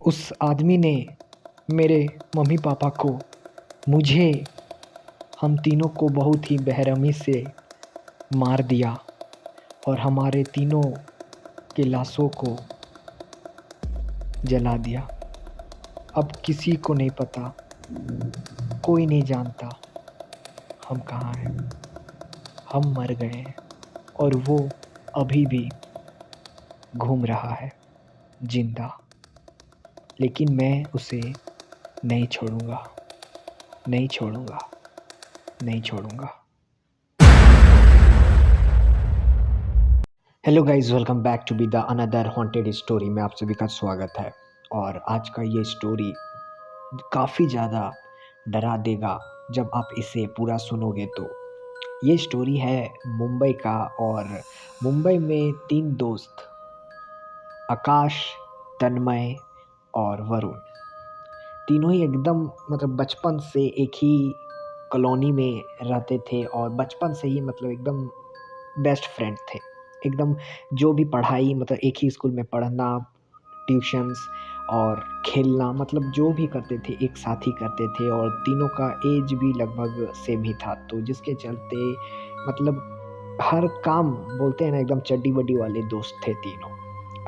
उस आदमी ने मेरे मम्मी पापा को, मुझे, हम तीनों को बहुत ही बेरहमी से मार दिया और हमारे तीनों के लाशों को जला दिया। अब किसी को नहीं पता, कोई नहीं जानता हम कहाँ हैं। हम मर गए हैं और वो अभी भी घूम रहा है जिंदा, लेकिन मैं उसे नहीं छोड़ूंगा, नहीं छोड़ूंगा, नहीं छोड़ूंगा। Hello guys, welcome back to be the another haunted story में आप सभी का स्वागत है। और आज का ये स्टोरी काफ़ी ज़्यादा डरा देगा जब आप इसे पूरा सुनोगे तो। ये स्टोरी है मुंबई का, और मुंबई में 3 दोस्त आकाश, तन्मय और वरुण, तीनों ही एकदम बचपन से एक ही कॉलोनी में रहते थे और बचपन से ही एकदम बेस्ट फ्रेंड थे। एकदम जो भी पढ़ाई एक ही स्कूल में पढ़ना, ट्यूशन्स और खेलना, जो भी करते थे एक साथ ही करते थे। और तीनों का एज भी लगभग सेम ही था, तो जिसके चलते हर काम बोलते हैं ना, एकदम चड्डी बड्डी वाले दोस्त थे तीनों,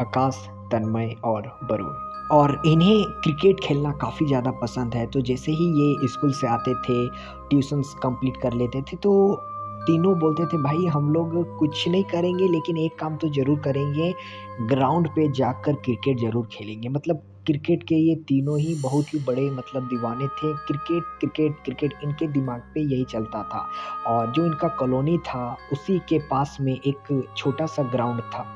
आकाश, तन्मय और वरुण। और इन्हें क्रिकेट खेलना काफ़ी ज़्यादा पसंद है। तो जैसे ही ये स्कूल से आते थे, ट्यूशन्स कंप्लीट कर लेते थे, तो तीनों बोलते थे भाई हम लोग कुछ नहीं करेंगे लेकिन एक काम तो ज़रूर करेंगे, ग्राउंड पे जाकर क्रिकेट ज़रूर खेलेंगे। क्रिकेट के ये तीनों ही बहुत ही बड़े दीवाने थे। क्रिकेट क्रिकेट क्रिकेट इनके दिमाग पे यही चलता था। और जो इनका कॉलोनी था उसी के पास में एक छोटा सा ग्राउंड था।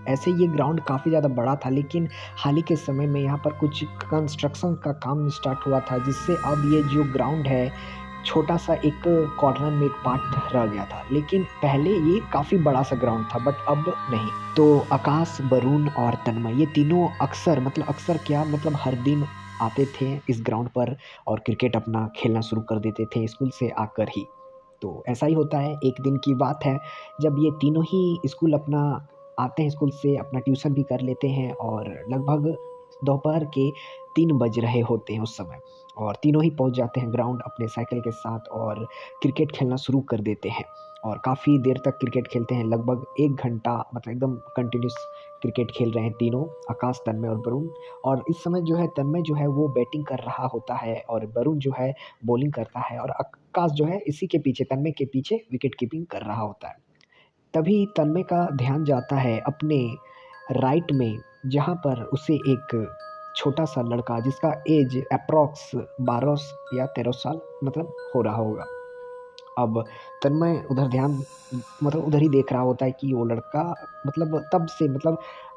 ऐसे ये ग्राउंड काफ़ी ज़्यादा बड़ा था, लेकिन हाल ही के समय में यहाँ पर कुछ कंस्ट्रक्शन का काम स्टार्ट हुआ था, जिससे अब ये जो ग्राउंड है छोटा सा एक कॉर्नर में एक पार्ट रह गया था। लेकिन पहले ये काफ़ी बड़ा सा ग्राउंड था, बट अब नहीं। तो आकाश, वरुण और तन्मय ये तीनों अक्सर अक्सर क्या हर दिन आते थे इस ग्राउंड पर और क्रिकेट अपना खेलना शुरू कर देते थे स्कूल से आकर ही। तो ऐसा ही होता है, एक दिन की बात है जब ये तीनों ही स्कूल अपना आते हैं, स्कूल से अपना ट्यूशन भी कर लेते हैं और लगभग दोपहर के 3 बज रहे होते हैं उस समय। और तीनों ही पहुंच जाते हैं ग्राउंड अपने साइकिल के साथ और क्रिकेट खेलना शुरू कर देते हैं। और काफ़ी देर तक क्रिकेट खेलते हैं, लगभग 1 घंटा एकदम कंटिन्यूस क्रिकेट खेल रहे हैं तीनों, आकाश, तन्मय और वरुण। और इस समय जो है तन्मय जो है वो बैटिंग कर रहा होता है और वरुण जो है बॉलिंग करता है, और आकाश जो है इसी के पीछे, तन्मय के पीछे विकेट कीपिंग कर रहा होता है। तभी तन्मय का ध्यान जाता है अपने राइट में, जहाँ पर उसे एक छोटा सा लड़का जिसका एज अप्रॉक्स 12 या 13 साल हो रहा होगा। अब तन्मय उधर ध्यान उधर ही देख रहा होता है कि वो लड़का तब से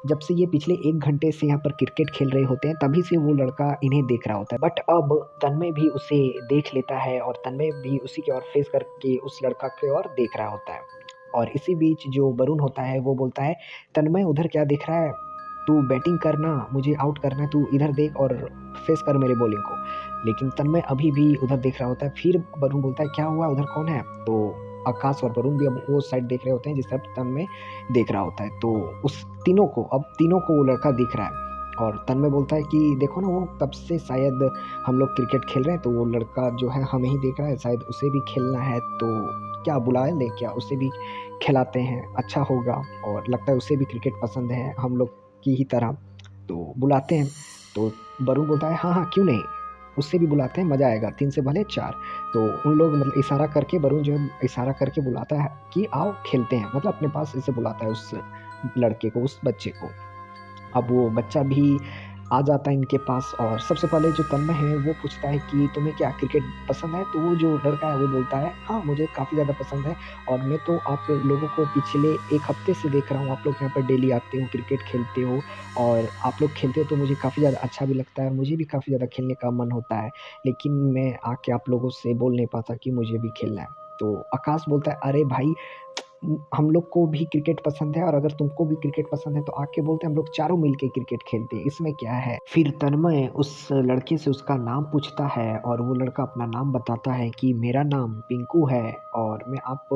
जब से ये पिछले 1 घंटे से यहाँ पर क्रिकेट खेल रहे होते हैं, तभी से वो लड़का इन्हें देख रहा होता है। बट अब तन्मय भी उसे देख लेता है और तन्मय भी उसी की ओर फेस करके उस लड़का की ओर देख रहा होता है। और इसी बीच जो वरुण होता है वो बोलता है, तन्मय उधर क्या देख रहा है, तू बैटिंग करना, मुझे आउट करना है, तू इधर देख और फेस कर मेरे बॉलिंग को। लेकिन तन्मय अभी भी उधर देख रहा होता है। फिर वरुण बोलता है, क्या हुआ, उधर कौन है? तो आकाश और वरुण भी अब वो साइड देख रहे होते हैं जिस तरफ तन्मय देख रहा होता है। तो उस तीनों को वो लड़का दिख रहा है। और तन्मय बोलता है कि देखो ना, वो तब से शायद हम लोग क्रिकेट खेल रहे हैं, तो वो लड़का जो है हमें ही देख रहा है, शायद उसे भी खेलना है, तो क्या बुला ले, क्या उसे भी खिलाते हैं, अच्छा होगा। और लगता है उसे भी क्रिकेट पसंद है हम लोग की ही तरह, तो बुलाते हैं। तो वरुण बोलता है, हाँ हाँ क्यों नहीं, उससे भी बुलाते हैं, मज़ा आएगा, 3 से भले 4। तो उन लोग इशारा करके, वरुण जो है इशारा करके बुलाता है कि आओ खेलते हैं, अपने पास इसे बुलाता है उस लड़के को, उस बच्चे को। अब वो बच्चा भी आ जाता है इनके पास और सबसे पहले जो तन्मय है वो पूछता है कि तुम्हें क्या क्रिकेट पसंद है? तो वो जो लड़का है वो बोलता है, हाँ मुझे काफ़ी ज़्यादा पसंद है, और मैं तो आप लोगों को पिछले 1 हफ्ते से देख रहा हूँ, आप लोग यहाँ पर डेली आते हो, क्रिकेट खेलते हो, और आप लोग खेलते हो तो मुझे काफ़ी ज़्यादा अच्छा भी लगता है, मुझे भी काफ़ी ज़्यादा खेलने का मन होता है, लेकिन मैं आके आप लोगों से बोल नहीं पाता कि मुझे भी खेलना है। तो आकाश बोलता है, अरे भाई, हम लोग को भी क्रिकेट पसंद है, और अगर तुमको भी क्रिकेट पसंद है तो आके बोलते हैं, हम लोग चारों मिलके क्रिकेट खेलते हैं, इसमें क्या है। फिर तन्मय उस लड़के से उसका नाम पूछता है और वो लड़का अपना नाम बताता है कि मेरा नाम पिंकू है और मैं आप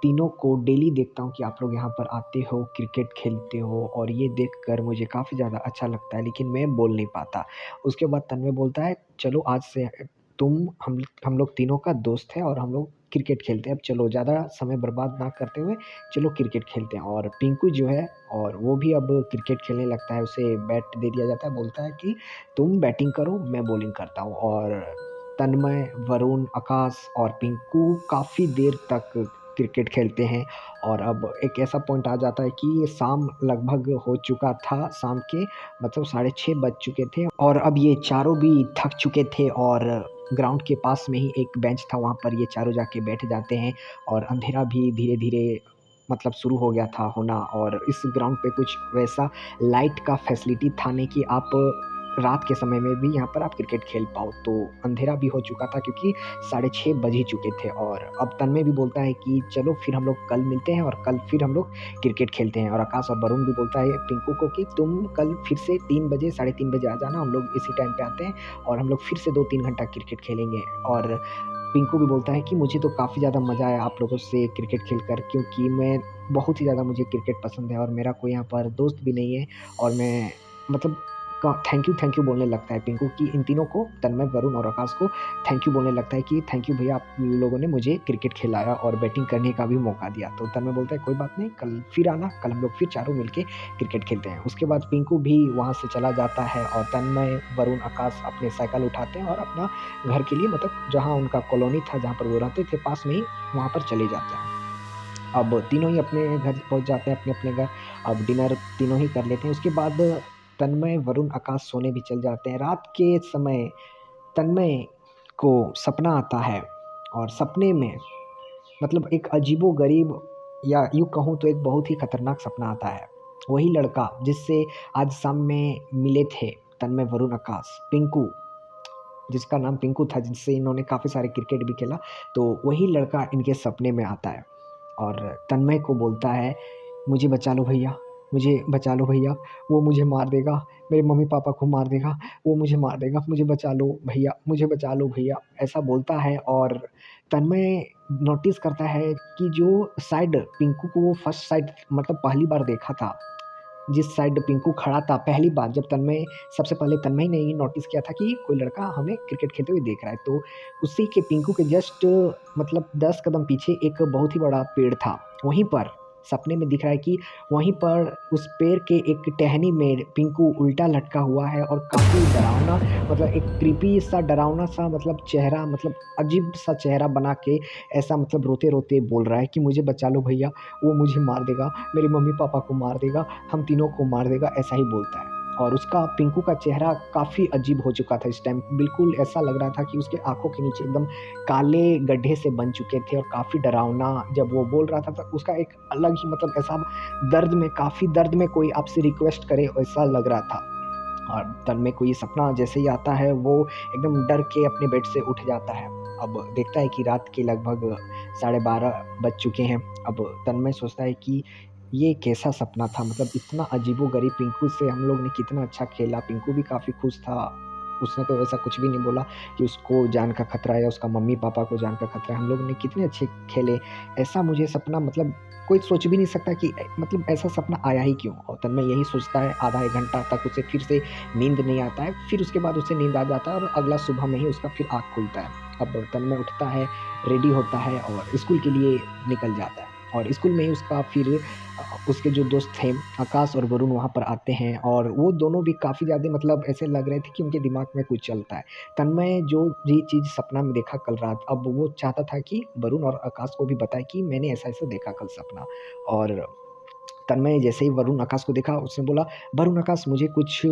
तीनों को डेली देखता हूँ कि आप लोग यहाँ पर आते हो, क्रिकेट खेलते हो और ये देखकर मुझे काफ़ी ज़्यादा अच्छा लगता है, लेकिन मैं बोल नहीं पाता। उसके बाद तन्मय बोलता है, "चलो आज से तुम हम लोग तीनों का दोस्त है और हम लोग क्रिकेट खेलते हैं। अब चलो ज़्यादा समय बर्बाद ना करते हुए चलो क्रिकेट खेलते हैं।" और पिंकू जो है और वो भी अब क्रिकेट खेलने लगता है, उसे बैट दे दिया जाता है, बोलता है कि तुम बैटिंग करो, मैं बॉलिंग करता हूँ। और तन्मय, वरुण, आकाश और पिंकू काफ़ी देर तक क्रिकेट खेलते हैं और अब एक ऐसा पॉइंट आ जाता है कि शाम लगभग हो चुका था, शाम के मतलब 6:30 बज चुके थे और अब ये चारों भी थक चुके थे और ग्राउंड के पास में ही एक बेंच था, वहाँ पर ये चारों जाके बैठ जाते हैं और अंधेरा भी धीरे-धीरे मतलब शुरू हो गया था होना और इस ग्राउंड पे कुछ वैसा लाइट का फैसिलिटी था नहीं कि आप रात के समय में भी यहाँ पर आप क्रिकेट खेल पाओ। तो अंधेरा भी हो चुका था क्योंकि 6:30 बज ही चुके थे और अब तन्मय भी बोलता है कि चलो फिर हम लोग कल मिलते हैं और कल फिर हम लोग क्रिकेट खेलते हैं। और आकाश और वरुण भी बोलता है पिंकू को कि तुम कल फिर से 3 बजे, साढ़े 3 बजे आ जाना, हम लोग इसी टाइम पे आते हैं और हम लोग फिर से 2-3 घंटा क्रिकेट खेलेंगे। और पिंकू भी बोलता है कि मुझे तो काफ़ी ज़्यादा मज़ा आया आप लोगों से क्रिकेट खेलकर, क्योंकि मैं बहुत ही ज़्यादा मुझे क्रिकेट पसंद है और मेरा कोई यहाँ पर दोस्त भी नहीं है और मैं मतलब का थैंक यू बोलने लगता है पिंकू कि इन तीनों को, तन्मय, वरुण और आकाश को थैंक यू बोलने लगता है कि थैंक यू भैया, आप लोगों ने मुझे क्रिकेट खिलाया और बैटिंग करने का भी मौका दिया। तो तन्मय बोलता है कोई बात नहीं, कल फिर आना, कल हम लोग फिर चारों मिलके क्रिकेट खेलते हैं। उसके बाद पिंकू भी वहाँ से चला जाता है और तन्मय, वरुण, आकाश अपने साइकिल उठाते हैं और अपना घर के लिए मतलब जहाँ उनका कॉलोनी था, जहाँ पर वो रहते थे पास में ही, वहाँ पर चले जाते हैं। अब तीनों ही अपने घर पहुँच जाते हैं अपने-अपने घर। अब डिनर तीनों ही कर लेते हैं। उसके बाद तन्मय, वरुण, आकाश सोने भी चल जाते हैं। रात के समय तन्मय को सपना आता है और सपने में मतलब एक अजीबो-गरीब या यूँ कहूँ तो एक बहुत ही खतरनाक सपना आता है। वही लड़का जिससे आज शाम में मिले थे तन्मय, वरुण, आकाश, पिंकू, जिसका नाम पिंकू था, जिनसे इन्होंने काफ़ी सारे क्रिकेट भी खेला, तो वही लड़का इनके सपने में आता है और तन्मय को बोलता है, "मुझे बचा लो भैया, मुझे बचा लो भैया, वो मुझे मार देगा, मेरे मम्मी-पापा को मार देगा, वो मुझे मार देगा, मुझे बचा लो भैया, मुझे बचा लो भैया।" ऐसा बोलता है और तन्मय नोटिस करता है कि जो साइड पिंकू को वो फर्स्ट साइड मतलब पहली बार देखा था, जिस साइड पिंकू खड़ा था पहली बार, जब तन्मय सबसे पहले तन्मय ने ही नोटिस किया था कि कोई लड़का हमें क्रिकेट खेलते हुए देख रहा है। तो उसी के पिंकू के जस्ट मतलब 10 कदम पीछे एक बहुत ही बड़ा पेड़ था। वहीं पर सपने में दिख रहा है कि वहीं पर उस पेड़ के एक टहनी में पिंकू उल्टा लटका हुआ है और काफ़ी डरावना मतलब एक क्रीपी सा डरावना सा मतलब चेहरा, मतलब अजीब सा चेहरा बना के ऐसा मतलब रोते-रोते बोल रहा है कि मुझे बचा लो भैया, वो मुझे मार देगा, मेरे मम्मी-पापा को मार देगा, हम तीनों को मार देगा, ऐसा ही बोलता है। और उसका पिंकू का चेहरा काफ़ी अजीब हो चुका था इस टाइम, बिल्कुल ऐसा लग रहा था कि उसके आँखों के नीचे एकदम काले गड्ढे से बन चुके थे और काफ़ी डरावना जब वो बोल रहा था तो उसका एक अलग ही मतलब ऐसा दर्द में, काफ़ी दर्द में कोई आपसे रिक्वेस्ट करे वैसा लग रहा था। और तन्मय को ये सपना जैसे ही आता है वो एकदम डर के अपने बेड से उठ जाता है। अब देखता है कि रात के लगभग 12:30 बज चुके हैं। अब तन्मय सोचता है कि ये कैसा सपना था, मतलब इतना अजीबो-गरीब, पिंकू से हम लोग ने कितना अच्छा खेला, पिंकू भी काफ़ी खुश था। उसने तो ऐसा कुछ भी नहीं बोला कि उसको जान का खतरा है या उसका मम्मी-पापा को जान का खतरा है, हम लोग ने कितने अच्छे खेले। ऐसा मुझे सपना मतलब कोई सोच भी नहीं सकता कि मतलब ऐसा सपना आया ही क्यों? और तन्मय यही सोचता है, आधा 1 घंटा तक उसे फिर से नींद नहीं आता है, फिर उसके बाद उसे नींद आ जाता है और अगला सुबह में ही उसका फिर आँख खुलता है। अब तन्मय उठता है, रेडी होता है और स्कूल के लिए निकल जाता है और स्कूल में ही उसका फिर उसके जो दोस्त थे आकाश और वरुण वहाँ पर आते हैं और वो दोनों भी काफ़ी ज़्यादा मतलब ऐसे लग रहे थे कि उनके दिमाग में कुछ चलता है। तन्मय जो ये चीज़ सपना में देखा कल रात, अब वो चाहता था कि वरुण और आकाश को भी बताए कि मैंने ऐसा-ऐसा देखा कल सपना। और तन्मय जैसे ही वरुण आकाश को देखा, उसने बोला, "वरुण, आकाश, मुझे कुछ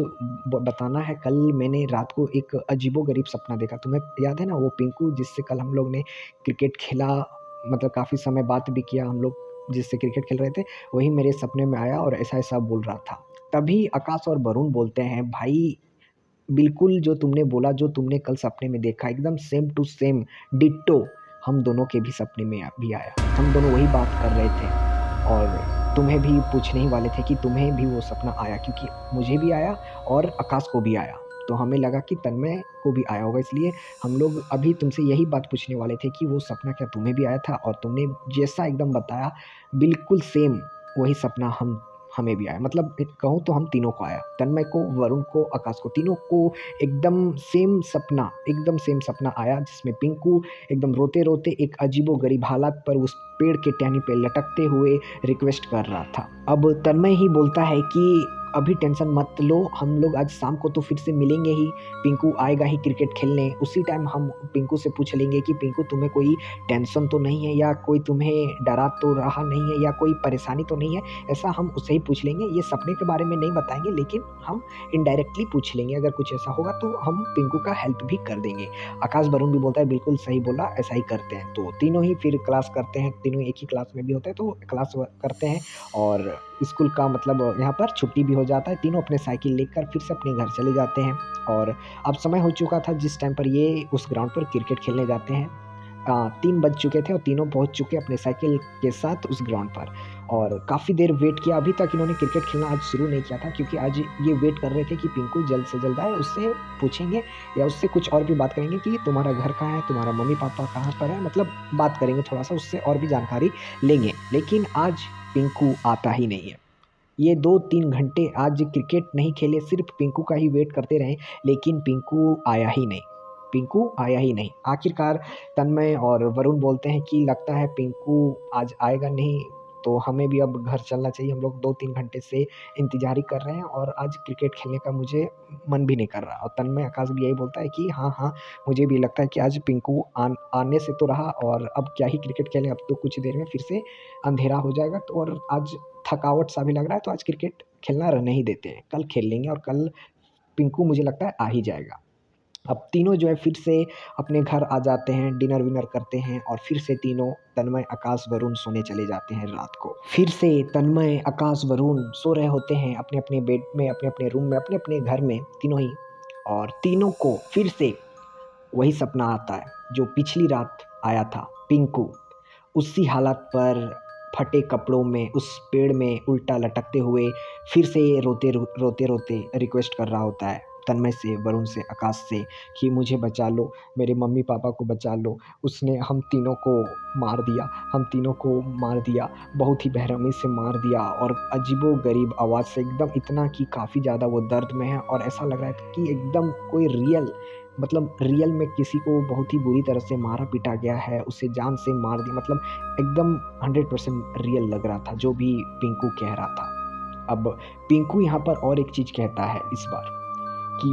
बताना है, कल मैंने रात को एक अजीबो-गरीब सपना देखा। तुम्हें याद है ना वो पिंकू जिससे कल हम लोग ने क्रिकेट खेला, मतलब काफ़ी समय बात भी किया हम लोग, जिससे क्रिकेट खेल रहे थे, वही मेरे सपने में आया और ऐसा-ऐसा बोल रहा था।" तभी आकाश और वरुण बोलते हैं, "भाई, बिल्कुल जो तुमने बोला, जो तुमने कल सपने में देखा, एकदम सेम टू सेम डिट्टो हम दोनों के भी सपने में भी आया। हम दोनों वही बात कर रहे थे और तुम्हें भी पूछने ही वाले थे कि तुम्हें भी वो सपना आया, क्योंकि मुझे भी आया और आकाश को भी आया। तो हमें लगा कि तन्मय को भी आया होगा, इसलिए हम लोग अभी तुमसे यही बात पूछने वाले थे कि वो सपना क्या तुम्हें भी आया था? और तुमने जैसा एकदम बताया बिल्कुल सेम वही सपना हमें भी आया। मतलब एक कहूँ तो हम तीनों को आया, तन्मय को, वरुण को, आकाश को, तीनों को एकदम सेम सपना आया, जिसमें पिंकू एकदम रोते-रोते एक अजीबो-गरीब हालात पर उस पेड़ के टहनी पे लटकते हुए रिक्वेस्ट कर रहा था। अब तन्मय ही बोलता है कि अभी टेंशन मत लो, हम लोग आज शाम को तो फिर से मिलेंगे ही, पिंकू आएगा ही क्रिकेट खेलने, उसी टाइम हम पिंकू से पूछ लेंगे कि पिंकू तुम्हें कोई टेंशन तो नहीं है, या कोई तुम्हें डरा तो रहा नहीं है, या कोई परेशानी तो नहीं है? ऐसा हम उससे ही पूछ लेंगे, ये सपने के बारे में नहीं बताएँगे, लेकिन हम इनडायरेक्टली पूछ लेंगे, अगर कुछ ऐसा होगा तो हम पिंकू का हेल्प भी कर देंगे। आकाश वरुण भी बोलता है बिल्कुल सही बोला, ऐसा ही करते हैं। तो तीनों ही फिर क्लास करते हैं, तीनों एक ही क्लास में भी होते हैं, तो क्लास करते हैं और स्कूल का मतलब यहाँ पर छुट्टी भी हो जाता है, तीनों अपने साइकिल लेकर फिर से अपने घर चले जाते हैं। और अब समय हो चुका था जिस टाइम पर ये उस ग्राउंड पर क्रिकेट खेलने जाते हैं। 3 बज चुके थे और तीनों पहुँच चुके अपने साइकिल के साथ उस ग्राउंड पर, और काफ़ी देर वेट किया। अभी तक इन्होंने क्रिकेट खेलना आज शुरू नहीं किया था, क्योंकि आज ये वेट कर रहे थे कि पिंकू जल्द से जल्द आए, उससे पूछेंगे या उससे कुछ और भी बात करेंगे कि तुम्हारा घर कहाँ है, तुम्हारा मम्मी-पापा कहाँ पर है, मतलब बात करेंगे थोड़ा-सा, उससे और भी जानकारी लेंगे। लेकिन आज पिंकू आता ही नहीं है। ये 2-3 घंटे आज क्रिकेट नहीं खेले, सिर्फ़ पिंकू का ही वेट करते रहे, लेकिन पिंकू आया ही नहीं। आखिरकार तन्मय और वरुण बोलते हैं कि लगता है पिंकू आज आएगा नहीं, तो हमें भी अब घर चलना चाहिए। हम लोग 2-3 घंटे से इंतज़ार ही कर रहे हैं और आज क्रिकेट खेलने का मुझे मन भी नहीं कर रहा। और तन्मय, आकाश भी यही बोलता है कि हाँ, हाँ, मुझे भी लगता है कि आज पिंकू आने से तो रहा, और अब क्या ही क्रिकेट खेलें, अब तो कुछ देर में फिर से अंधेरा हो जाएगा, तो और आज थकावट सा भी लग रहा है, तो आज क्रिकेट खेलना रहने ही देते हैं, कल खेल लेंगे, और कल पिंकू मुझे लगता है आ ही जाएगा। अब तीनों जो है फिर से अपने घर आ जाते हैं, डिनर-विनर करते हैं, और फिर से तीनों तन्मय, आकाश, वरुण सोने चले जाते हैं रात को। फिर से तन्मय, आकाश, वरुण सो रहे होते हैं अपने-अपने बेड में, अपने-अपने रूम में, अपने-अपने घर में, तीनों ही, और तीनों को फिर से वही सपना आता है जो पिछली रात आया था। पिंकू उसी हालत पर फटे कपड़ों में उस पेड़ में उल्टा लटकते हुए फिर से रोते-रोते रिक्वेस्ट कर रहा होता है तन्मय से, वरुण से, आकाश से कि मुझे बचा लो, मेरे मम्मी-पापा को बचा लो। उसने हम तीनों को मार दिया, हम तीनों को मार दिया, बहुत ही बेरहमी से मार दिया, और अजीबो-गरीब आवाज़ से, एकदम इतना कि काफ़ी ज़्यादा वो दर्द में है, और ऐसा लग रहा है कि एकदम कोई रियल में किसी को बहुत ही बुरी तरह से मारा-पीटा गया है, उसे जान से मार दिया, मतलब एकदम 100% रियल लग रहा था जो भी पिंकू कह रहा था। अब पिंकू यहाँ पर और एक चीज़ कहता है इस बार कि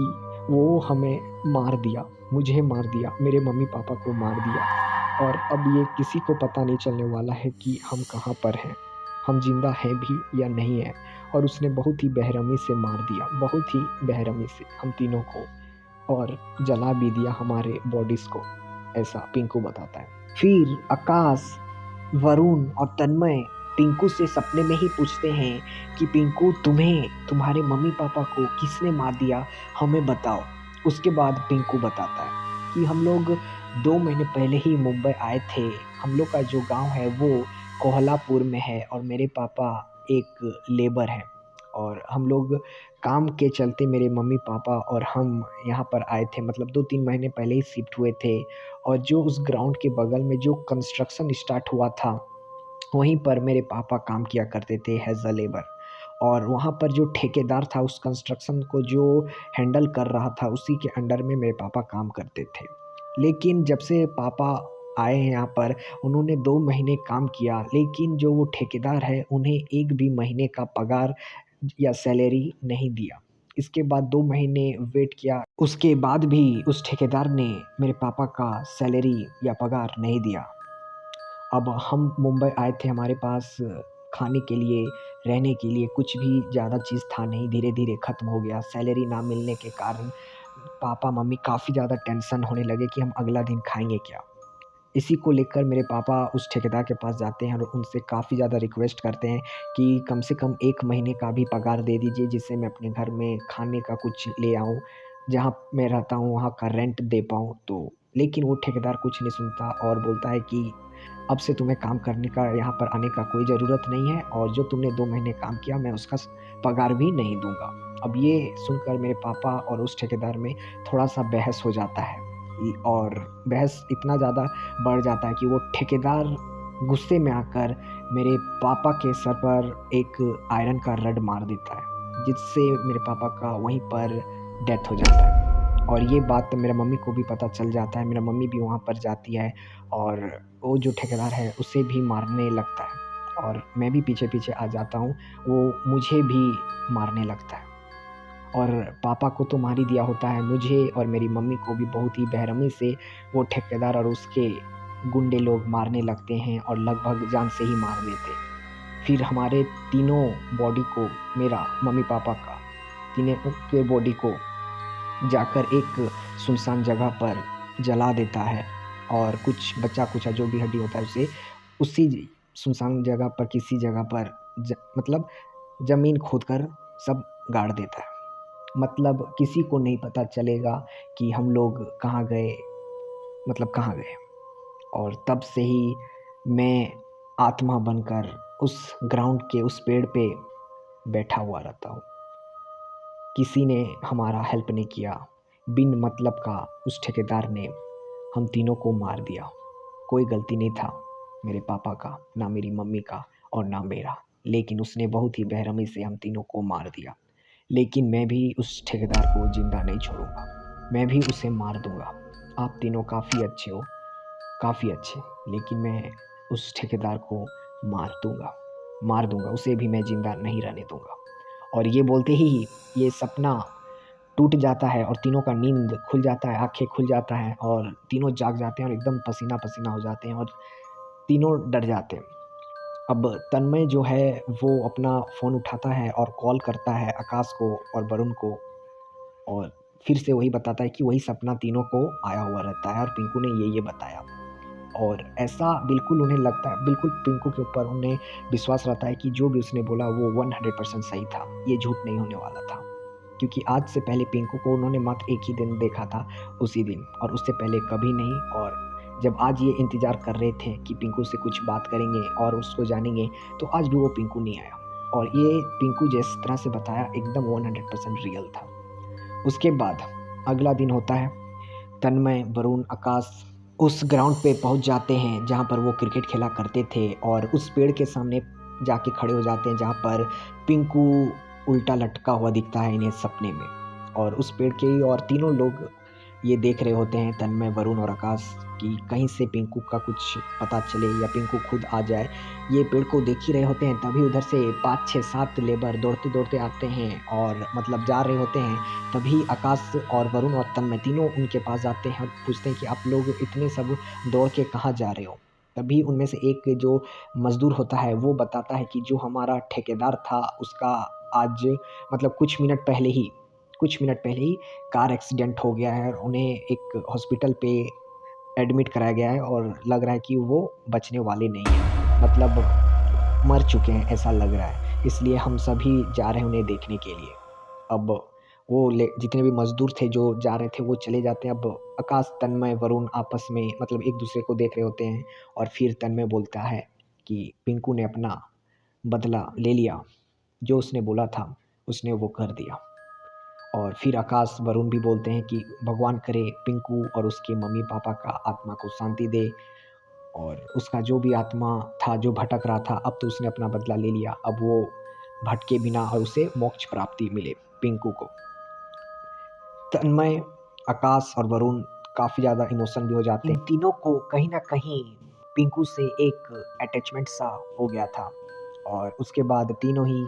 वो हमें मार दिया, मुझे मार दिया, मेरे मम्मी-पापा को मार दिया, और अब ये किसी को पता नहीं चलने वाला है कि हम कहाँ पर हैं, हम ज़िंदा हैं भी या नहीं हैं। और उसने बहुत ही बेरहमी से मार दिया, बहुत ही बेरहमी से हम तीनों को, और जला भी दिया हमारे बॉडीज़ को, ऐसा पिंकू बताता है। फिर आकाश, वरुण और तन्मय पिंकू से सपने में ही पूछते हैं कि पिंकू, तुम्हें तुम्हारे मम्मी-पापा को किसने मार दिया, हमें बताओ। उसके बाद पिंकू बताता है कि हम लोग 2 महीने पहले ही मुंबई आए थे। हम लोग का जो गाँव है वो कोल्हापुर में है, और मेरे पापा एक लेबर हैं, और हम लोग काम के चलते मेरे मम्मी-पापा और हम यहाँ पर आए थे, मतलब 2-3 महीने पहले ही शिफ्ट हुए थे। और जो उस ग्राउंड के बगल में जो कंस्ट्रक्शन स्टार्ट हुआ था, वहीं पर मेरे पापा काम किया करते थे एज़ अ लेबर, और वहाँ पर जो ठेकेदार था उस कंस्ट्रक्शन को जो हैंडल कर रहा था, उसी के अंडर में मेरे पापा काम करते थे। लेकिन जब से पापा आए हैं यहाँ पर, उन्होंने 2 महीने काम किया, लेकिन जो वो ठेकेदार है उन्हें 1 भी महीने का पगार या सैलरी नहीं दिया। इसके बाद 2 महीने वेट किया, उसके बाद भी उस ठेकेदार ने मेरे पापा का सैलरी या पगार नहीं दिया। अब हम मुंबई आए थे, हमारे पास खाने के लिए, रहने के लिए कुछ भी ज़्यादा चीज़ था नहीं, धीरे-धीरे ख़त्म हो गया। सैलरी ना मिलने के कारण पापा-मम्मी काफ़ी ज़्यादा टेंशन होने लगे कि हम अगला दिन खाएँगे क्या? इसी को लेकर मेरे पापा उस ठेकेदार के पास जाते हैं और उनसे काफ़ी ज़्यादा रिक्वेस्ट करते हैं कि कम से कम 1 महीने का भी पगार दे दीजिए, जिससे मैं अपने घर में खाने का कुछ ले आऊँ, जहाँ मैं रहता हूँ वहाँ का रेंट दे पाऊँ। तो लेकिन वो ठेकेदार कुछ नहीं सुनता और बोलता है कि अब से तुम्हें काम करने का, यहाँ पर आने का कोई ज़रूरत नहीं है, और जो तुमने 2 महीने काम किया मैं उसका पगार भी नहीं दूँगा। अब ये सुनकर मेरे पापा और उस ठेकेदार में थोड़ा-सा बहस हो जाता है। और बहस इतना ज़्यादा बढ़ जाता है कि वो ठेकेदार गुस्से में आकर मेरे पापा के सर पर एक आयरन का रड मार देता है, जिससे मेरे पापा का वहीं पर डेथ हो जाता है। और ये बात मेरे मम्मी को भी पता चल जाता है, मेरा मम्मी भी वहाँ पर जाती है और वो जो ठेकेदार है उसे भी मारने लगता है, और मैं भी पीछे-पीछे आ जाता हूँ, वो मुझे भी मारने लगता है। और पापा को तो मार ही दिया होता है, मुझे और मेरी मम्मी को भी बहुत ही बेरहमी से वो ठेकेदार और उसके गुंडे लोग मारने लगते हैं और लगभग जान से ही मार देते हैं। फिर हमारे तीनों बॉडी को, मेरा, मम्मी-पापा का, तीनों के बॉडी को जाकर एक सुनसान जगह पर जला देता है, और कुछ बचा-कुचा जो भी हड्डी होता है उसे उसी सुनसान जगह पर, किसी जगह पर मतलब ज़मीन खोदकर सब गाड़ देता है। मतलब किसी को नहीं पता चलेगा कि हम लोग कहाँ गए, मतलब कहाँ गए। और तब से ही मैं आत्मा बनकर उस ग्राउंड के उस पेड़ पे बैठा हुआ रहता हूँ। किसी ने हमारा हेल्प नहीं किया। बिन मतलब का उस ठेकेदार ने हम तीनों को मार दिया। कोई गलती नहीं था मेरे पापा का, ना मेरी मम्मी का और ना मेरा। लेकिन उसने बहुत ही बेरहमी से हम तीनों को मार दिया। लेकिन मैं भी उस ठेकेदार को ज़िंदा नहीं छोड़ूँगा। मैं भी उसे मार दूँगा। आप तीनों काफ़ी अच्छे हो, काफ़ी अच्छे। लेकिन मैं उस ठेकेदार को मार दूँगा, उसे भी मैं ज़िंदा नहीं रहने दूँगा। और ये बोलते ही ये सपना टूट जाता है और तीनों का नींद खुल जाता है, आँखें खुल जाता है और तीनों जाग जाते हैं और एकदम पसीना-पसीना हो जाते हैं और तीनों डर जाते हैं। अब तन्मय जो है वो अपना फ़ोन उठाता है और कॉल करता है आकाश को और वरुण को, और फिर से वही बताता है कि वही सपना तीनों को आया हुआ रहता है और पिंकू ने ये बताया। और ऐसा बिल्कुल उन्हें लगता है, बिल्कुल पिंकू के ऊपर उन्हें विश्वास रहता है कि जो भी उसने बोला वो 100% सही था, ये झूठ नहीं होने वाला था। क्योंकि आज से पहले पिंकू को उन्होंने मात्र एक ही दिन देखा था, उसी दिन, और उससे पहले कभी नहीं। और जब आज ये इंतज़ार कर रहे थे कि पिंकू से कुछ बात करेंगे और उसको जानेंगे, तो आज भी वो पिंकू नहीं आया। और ये पिंकू जिस तरह से बताया एकदम 100% रियल था। उसके बाद अगला दिन होता है, तन्मय, वरुण, आकाश उस ग्राउंड पे पहुंच जाते हैं जहां पर वो क्रिकेट खेला करते थे, और उस पेड़ के सामने जाके खड़े हो जाते हैं जहां पर पिंकू उल्टा लटका हुआ दिखता है इन्हें सपने में। और उस पेड़ के ही और तीनों लोग ये देख रहे होते हैं, तन्मय, वरुण और आकाश, कि कहीं से पिंकू का कुछ पता चले या पिंकू खुद आ जाए। ये पेड़ को देख ही रहे होते हैं, तभी उधर से 5, 6, 7 लेबर दौड़ते-दौड़ते आते हैं और मतलब जा रहे होते हैं। तभी आकाश और वरुण और तन्मय तीनों उनके पास जाते हैं और पूछते हैं कि आप लोग इतने सब दौड़ के कहाँ जा रहे हो? तभी उनमें से एक जो मज़दूर होता है वो बताता है कि जो हमारा ठेकेदार था उसका आज मतलब कुछ मिनट पहले ही कार एक्सीडेंट हो गया है और उन्हें एक हॉस्पिटल पे एडमिट कराया गया है और लग रहा है कि वो बचने वाले नहीं हैं। मतलब मर चुके हैं ऐसा लग रहा है। इसलिए हम सभी जा रहे हैं उन्हें देखने के लिए। अब वो जितने भी मज़दूर थे जो जा रहे थे वो चले जाते हैं। अब आकाश, तन्मय, वरुण आपस में मतलब एक-दूसरे को देख रहे होते हैं, और फिर तन्मय बोलता है कि पिंकू ने अपना बदला ले लिया। जो उसने बोला था उसने वो कर दिया। और फिर आकाश, वरुण भी बोलते हैं कि भगवान करे पिंकू और उसके मम्मी-पापा का आत्मा को शांति दे, और उसका जो भी आत्मा था जो भटक रहा था, अब तो उसने अपना बदला ले लिया। अब वो भटके बिना और उसे मोक्ष प्राप्ति मिले पिंकू को। तन्मय, आकाश और वरुण काफ़ी ज़्यादा इमोशन भी हो जाते हैं। इन तीनों को कहीं न कहीं पिंकू से एक अटैचमेंट सा हो गया था, और उसके बाद तीनों ही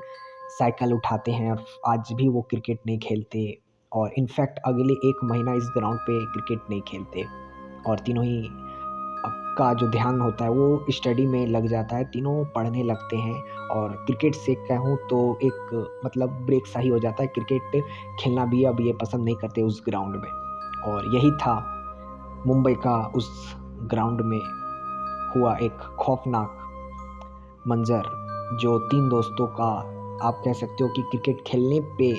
साइकिल उठाते हैं और आज भी वो क्रिकेट नहीं खेलते, और इनफैक्ट अगले 1 महीना इस ग्राउंड पे क्रिकेट नहीं खेलते। और तीनों ही का जो ध्यान होता है वो स्टडी में लग जाता है, तीनों पढ़ने लगते हैं। और क्रिकेट से कहूँ तो एक मतलब ब्रेक सा ही हो जाता है, क्रिकेट खेलना भी अब ये पसंद नहीं करते उस ग्राउंड में। और यही था मुंबई का उस ग्राउंड में हुआ एक खौफनाक मंज़र, जो 3 दोस्तों का आप कह सकते हो कि क्रिकेट खेलने पे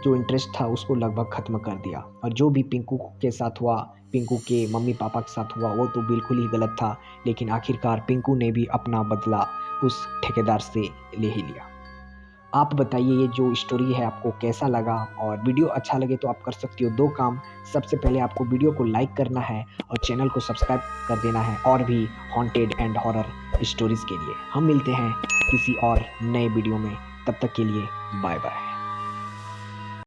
जो इंटरेस्ट था उसको लगभग ख़त्म कर दिया। और जो भी पिंकू के साथ हुआ, पिंकू के मम्मी पापा के साथ हुआ, वो तो बिल्कुल ही गलत था। लेकिन आखिरकार पिंकू ने भी अपना बदला उस ठेकेदार से ले ही लिया। आप बताइए ये जो स्टोरी है आपको कैसा लगा? और वीडियो अच्छा लगे तो आप कर सकती हो 2 काम। सबसे पहले आपको वीडियो को लाइक करना है और चैनल को सब्सक्राइब कर देना है और भी हॉन्टेड एंड हॉरर स्टोरीज़ के लिए। हम मिलते हैं किसी और नए वीडियो में, तब तक के लिए बाय बाय।